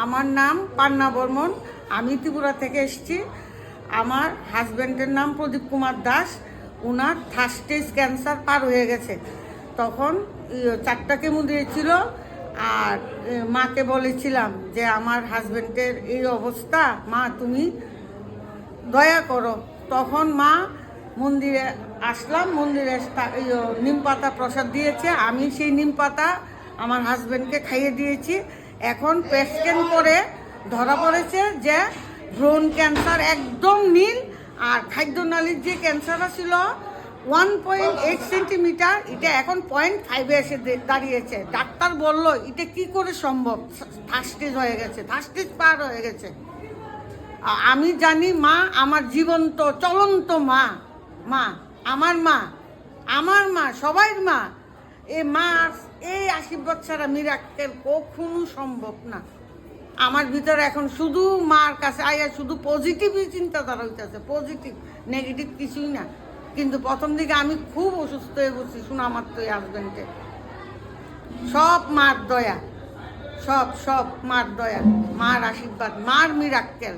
আমার নাম পান্না বর্মন। আমি ত্রিপুরা থেকে এসেছি। আমার হাজব্যান্ডের নাম প্রদীপ কুমার দাস। ওনার থার্ড স্টেজ ক্যান্সার পার হয়ে গেছে। তখন 4টা কেমো দিয়েছিল। আর মাকে বলেছিলাম যে আমার হাজব্যান্ডের এই অবস্থা, মা তুমি দয়া করো। তখন মা মন্দিরে আসলাম, মন্দিরে নিম পাতা প্রসাদ দিয়েছে। আমি সেই নিম পাতা আমার হাজব্যান্ডকে খাইয়ে দিয়েছি। এখন পেট স্ক্যান করে ধরা পড়েছে যে ব্রোন ক্যান্সার একদম নীল, আর খাদ্যনালীর যে ক্যান্সারটা ছিল 1.8 সেন্টিমিটার, এটা এখন 0.5 এসে দাঁড়িয়েছে। ডাক্তার বলল এটা কি করে সম্ভব, থার্ড স্টেজ হয়ে গেছে, থার্ড স্টেজ পার হয়ে গেছে। আমি জানি মা আমার জীবন্ত চলন্ত মা, মা আমার মা, আমার মা, সবাই মা। এই মা এই আশীর্বাদ ছাড়া মিরাক্কেল কখনো সম্ভব না। আমার ভিতরে এখন শুধু মার কাছে আইয়া শুধু পজিটিভই চিন্তাধারা হইতেছে, পজিটিভ, নেগেটিভ কিছুই না। কিন্তু প্রথম দিকে আমি খুব অসুস্থ হয়ে বসছি শোনা মাত্র এই হাজব্যান্ডে। সব মার দয়া, সব মার দয়া, মার আশীর্বাদ, মার মিরাক্কেল।